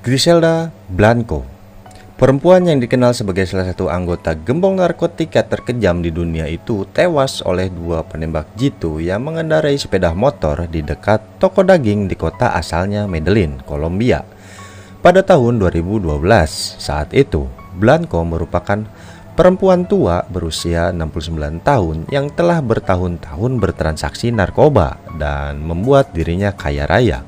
Griselda Blanco, perempuan yang dikenal sebagai salah satu anggota gembong narkotika terkejam di dunia itu, tewas oleh dua penembak jitu yang mengendarai sepeda motor di dekat toko daging di kota asalnya Medellin, Kolombia pada tahun 2012. Saat itu, Blanco merupakan perempuan tua berusia 69 tahun yang telah bertahun-tahun bertransaksi narkoba dan membuat dirinya kaya raya.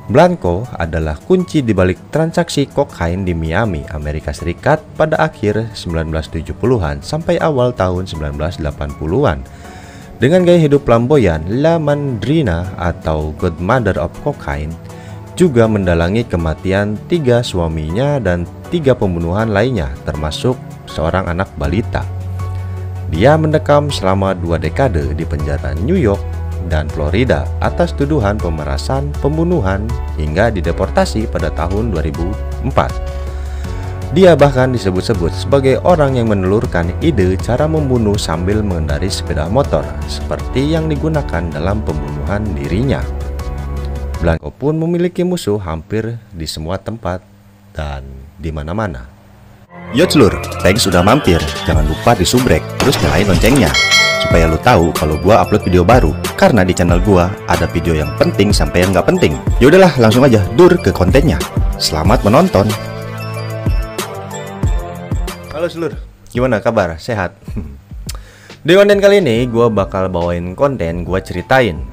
Blanco adalah kunci di balik transaksi kokain di Miami, Amerika Serikat pada akhir 1970-an sampai awal tahun 1980-an. Dengan gaya hidup flamboyan, La Madrina atau Godmother of Cocaine juga mendalangi kematian 3 suaminya dan 3 pembunuhan lainnya, termasuk seorang anak balita. Dia mendekam selama 2 dekade di penjara New York dan Florida atas tuduhan pemerasan, pembunuhan, hingga dideportasi pada tahun 2004. Dia bahkan disebut-sebut sebagai orang yang menelurkan ide cara membunuh sambil mengendarai sepeda motor, seperti yang digunakan dalam pembunuhan dirinya. Blanco pun memiliki musuh hampir di semua tempat dan di mana-mana. Yo celur, thanks sudah mampir. Jangan lupa disubrek, terus nyalain loncengnya supaya lu tahu kalau gua upload video baru. Karena di channel gua ada video yang penting sampai yang nggak penting. Yaudahlah, langsung aja dur ke kontennya. Selamat menonton. Halo seluruh, gimana kabar? Sehat? Di konten kali ini gua bakal bawain konten gua ceritain.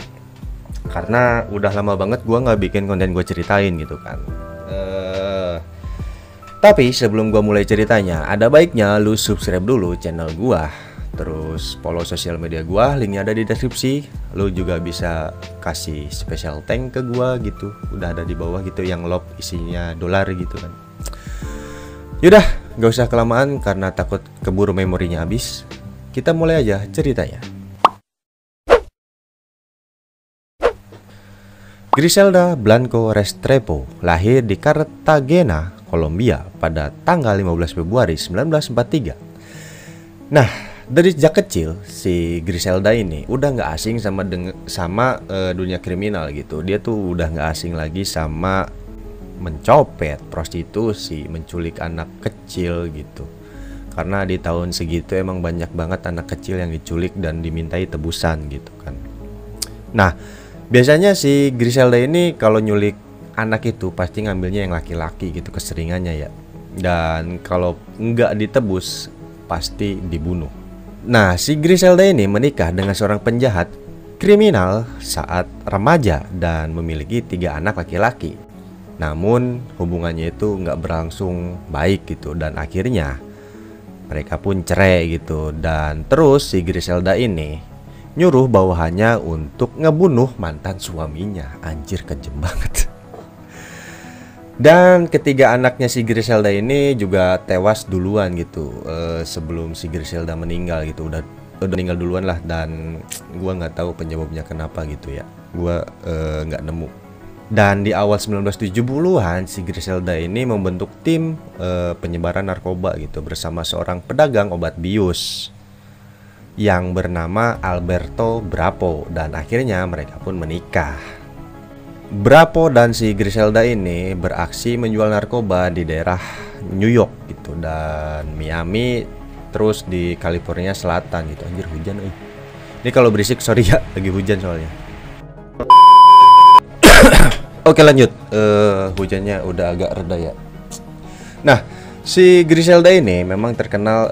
Karena udah lama banget gua nggak bikin konten gua ceritain gitu kan. Tapi sebelum gua mulai ceritanya, ada baiknya lu subscribe dulu channel gua. Terus follow sosial media gua, linknya ada di deskripsi. Lu juga bisa kasih special thank ke gua gitu. Udah ada di bawah gitu yang love isinya dolar gitu kan. Yaudah, gak usah kelamaan karena takut keburu memorinya habis. Kita mulai aja ceritanya. Griselda Blanco Restrepo lahir di Cartagena, Kolombia pada tanggal 15 Februari 1943. Nah, dari sejak kecil si Griselda ini udah nggak asing sama dunia kriminal gitu. Dia tuh udah nggak asing lagi sama mencopet, prostitusi, menculik anak kecil gitu. Karena di tahun segitu emang banyak banget anak kecil yang diculik dan dimintai tebusan gitu kan. Nah, biasanya si Griselda ini kalau nyulik anak itu pasti ngambilnya yang laki-laki gitu keseringannya ya. Dan kalau nggak ditebus pasti dibunuh. Nah, si Griselda ini menikah dengan seorang penjahat kriminal saat remaja dan memiliki 3 anak laki-laki. Namun hubungannya itu nggak berlangsung baik gitu dan akhirnya mereka pun cerai gitu. Dan terus si Griselda ini nyuruh bawahannya untuk ngebunuh mantan suaminya. Anjir, kejem banget. Dan ketiga anaknya si Griselda ini juga tewas duluan gitu, sebelum si Griselda meninggal gitu. Udah meninggal duluan lah. Dan gua nggak tahu penyebabnya kenapa gitu ya. Gua nggak nemu. Dan di awal 1970-an si Griselda ini membentuk tim penyebaran narkoba gitu bersama seorang pedagang obat bius yang bernama Alberto Brapo. Dan akhirnya mereka pun menikah. Brapo dan si Griselda ini beraksi menjual narkoba di daerah New York gitu dan Miami, terus di California Selatan gitu. Anjir, hujan euy. Ini kalau berisik sorry ya, lagi hujan soalnya. Oke, lanjut. Hujannya udah agak reda ya. Nah, si Griselda ini memang terkenal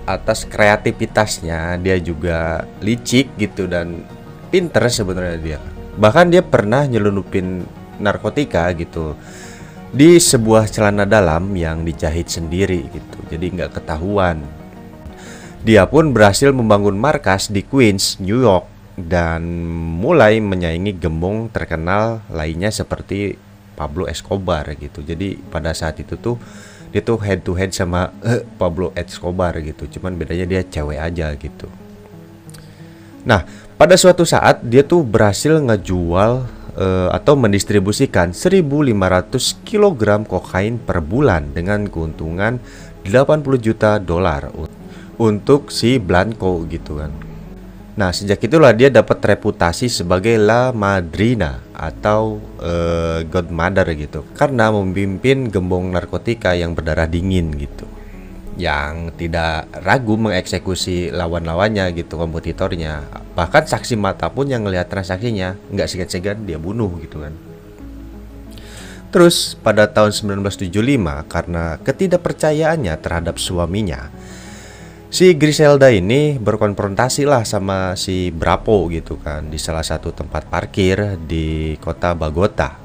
atas kreativitasnya. Dia juga licik gitu dan pinter sebenarnya dia. Bahkan dia pernah nyelundupin narkotika gitu di sebuah celana dalam yang dijahit sendiri gitu, jadi nggak ketahuan. Dia pun berhasil membangun markas di Queens, New York, dan mulai menyaingi gembong terkenal lainnya seperti Pablo Escobar gitu. Jadi pada saat itu tuh dia tuh head to head sama Pablo Escobar gitu, cuman bedanya dia cewek aja gitu. Nah, pada suatu saat dia tuh berhasil ngejual atau mendistribusikan 1.500 kg kokain per bulan dengan keuntungan 80 juta dolar untuk si Blanco gitu kan. Nah, sejak itulah dia dapat reputasi sebagai La Madrina atau Godmother gitu, karena memimpin gembong narkotika yang berdarah dingin gitu, yang tidak ragu mengeksekusi lawan-lawannya gitu, kompetitornya. Bahkan saksi mata pun yang ngelihat transaksinya nggak segan-segan dia bunuh gitu kan. Terus pada tahun 1975, karena ketidakpercayaannya terhadap suaminya, si Griselda ini berkonfrontasi lah sama si Brapo gitu kan di salah satu tempat parkir di kota Bogota.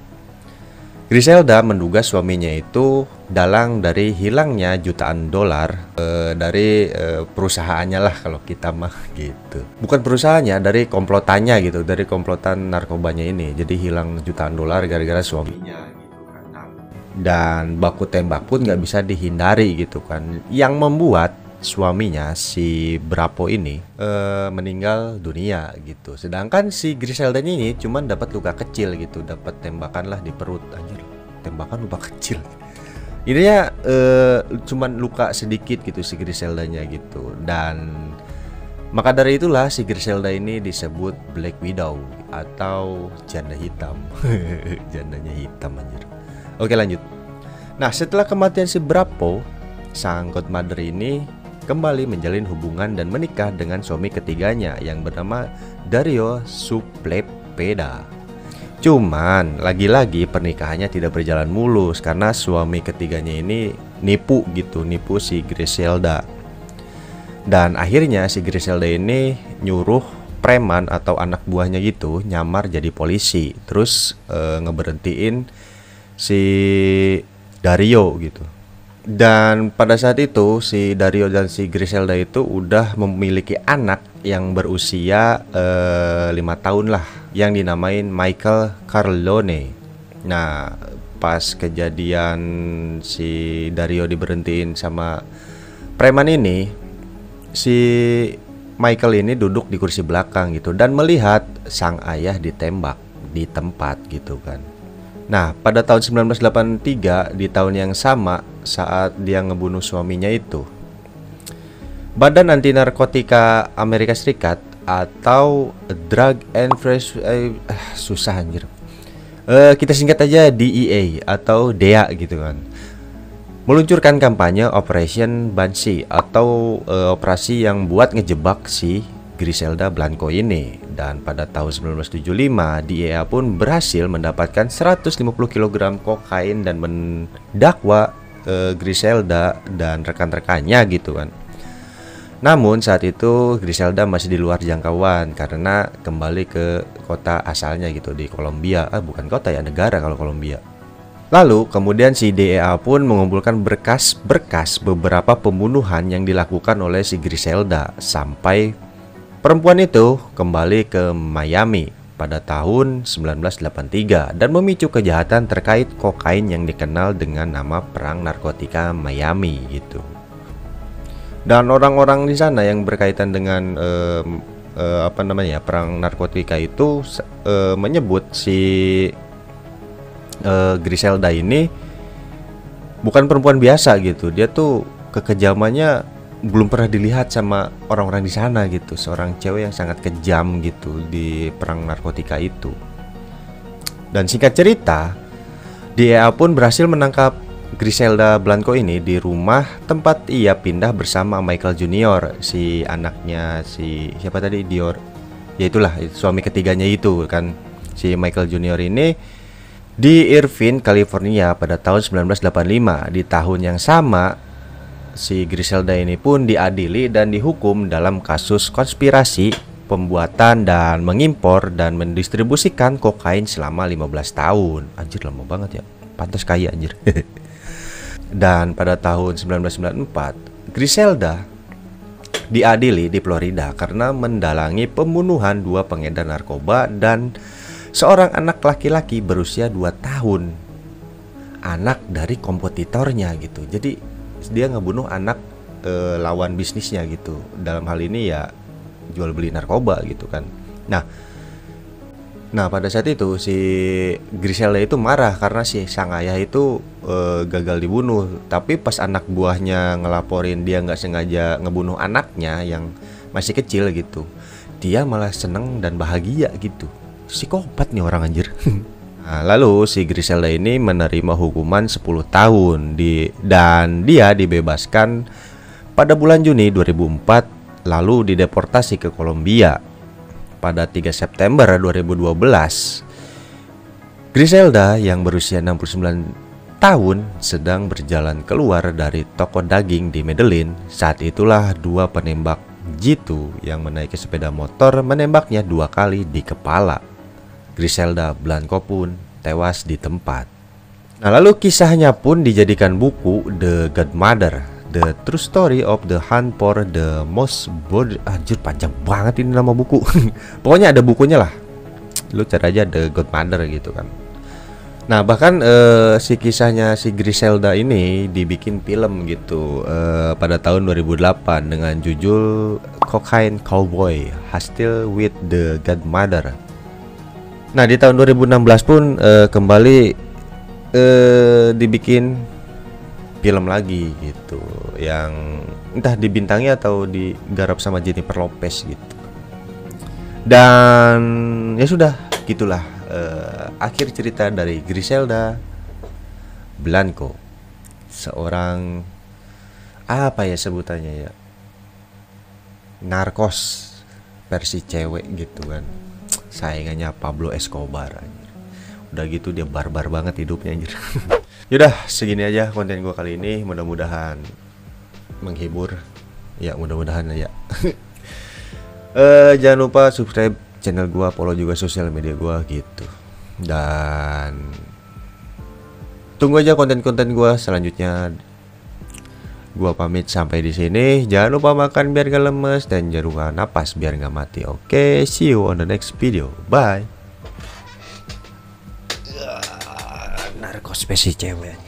Griselda menduga suaminya itu dalang dari hilangnya jutaan dolar dari perusahaannya lah kalau kita mah gitu. Bukan perusahaannya, dari komplotannya gitu, dari komplotan narkobanya ini. Jadi hilang jutaan dolar gara-gara suaminya gitu kan. Dan baku tembak pun nggak bisa dihindari gitu kan. Yang membuat suaminya si Brapo ini meninggal dunia gitu. Sedangkan si Griselda ini cuman dapat luka kecil gitu, dapat tembakan lah di perut. Anjir, tembakan luka kecil. Ininya cuman luka sedikit gitu si Griseldanya gitu. Dan maka dari itulah si Griselda ini disebut Black Widow atau janda hitam. Jandanya hitam anjir. Oke, lanjut. Nah, setelah kematian si Brapo, sang Godmother ini kembali menjalin hubungan dan menikah dengan suami ketiganya yang bernama Dario Sepulveda. Cuman lagi-lagi pernikahannya tidak berjalan mulus karena suami ketiganya ini nipu si Griselda. Dan akhirnya si Griselda ini nyuruh preman atau anak buahnya gitu nyamar jadi polisi, terus ngeberhentiin si Dario gitu. Dan pada saat itu si Dario dan si Griselda itu udah memiliki anak yang berusia 5 tahun lah, yang dinamain Michael Corleone. Nah, pas kejadian si Dario diberhentiin sama preman ini, si Michael ini duduk di kursi belakang gitu dan melihat sang ayah ditembak di tempat gitu kan. Nah, pada tahun 1983, di tahun yang sama saat dia ngebunuh suaminya itu, Badan Anti Narkotika Amerika Serikat atau Drug susah anjir. Kita singkat aja DEA atau DEA gitu kan, meluncurkan kampanye Operation Banshee atau operasi yang buat ngejebak si Griselda Blanco ini. Dan pada tahun 1975 DEA pun berhasil mendapatkan 150 kg kokain dan mendakwa Griselda dan rekan-rekannya gitu kan. Namun saat itu Griselda masih di luar jangkauan karena kembali ke kota asalnya gitu di Kolombia. Bukan kota ya, negara kalau Kolombia. Lalu kemudian si DEA pun mengumpulkan berkas-berkas beberapa pembunuhan yang dilakukan oleh si Griselda sampai perempuan itu kembali ke Miami pada tahun 1983 dan memicu kejahatan terkait kokain yang dikenal dengan nama Perang Narkotika Miami gitu. Dan orang-orang di sana yang berkaitan dengan perang narkotika itu menyebut si Griselda ini bukan perempuan biasa gitu. Dia tuh kekejamannya belum pernah dilihat sama orang-orang di sana gitu. Seorang cewek yang sangat kejam gitu di perang narkotika itu. Dan singkat cerita, DEA pun berhasil menangkap Griselda Blanco ini di rumah tempat ia pindah bersama Michael Junior, si anaknya si siapa tadi, Dior. Ya itulah suami ketiganya itu kan, si Michael Junior ini di Irvine, California pada tahun 1985. Di tahun yang sama si Griselda ini pun diadili dan dihukum dalam kasus konspirasi, pembuatan dan mengimpor dan mendistribusikan kokain selama 15 tahun. Anjir, lama banget ya. Pantas kaya anjir. Dan pada tahun 1994, Griselda diadili di Florida karena mendalangi pembunuhan 2 pengedar narkoba dan seorang anak laki-laki berusia 2 tahun. Anak dari kompetitornya gitu. Jadi dia ngebunuh anak lawan bisnisnya gitu. Dalam hal ini ya jual beli narkoba gitu kan. Nah pada saat itu si Griselda itu marah karena si sang ayah itu gagal dibunuh. Tapi pas anak buahnya ngelaporin dia nggak sengaja ngebunuh anaknya yang masih kecil gitu, dia malah seneng dan bahagia gitu. Psikopat nih orang anjir. Nah, lalu si Griselda ini menerima hukuman 10 tahun dan dia dibebaskan pada bulan Juni 2004, lalu dideportasi ke Kolombia. Pada 3 September 2012, Griselda yang berusia 69 tahun sedang berjalan keluar dari toko daging di Medellin. Saat itulah dua penembak jitu yang menaiki sepeda motor menembaknya 2 kali di kepala. Griselda Blanco pun tewas di tempat. Nah, lalu kisahnya pun dijadikan buku The Godmother, The True Story of the Hunt for the Most Bold. Anjir, panjang banget ini nama buku. Pokoknya ada bukunya lah. Lu cari aja The Godmother gitu kan. Nah, bahkan si kisahnya si Griselda ini dibikin film gitu pada tahun 2008 dengan judul Cocaine Cowboy Hustle with the Godmother. Nah, di tahun 2016 pun kembali dibikin film lagi gitu, yang entah dibintangi atau digarap sama Jennifer Lopez gitu. Dan ya sudah, gitulah akhir cerita dari Griselda Blanco, seorang apa ya sebutannya ya, narkos versi cewek gitu kan. Saingannya Pablo Escobar anjir. Udah gitu dia barbar banget hidupnya anjir. Yaudah, segini aja konten gue kali ini. Mudah-mudahan menghibur. Ya, mudah-mudahan ya. Jangan lupa subscribe channel gue, follow juga sosial media gue gitu. Dan tunggu aja konten-konten gue selanjutnya. Gua pamit sampai di sini. Jangan lupa makan biar gak lemes dan jangan lupa napas biar gak mati. Oke, see you on the next video. Bye. Narkos spesies cewek.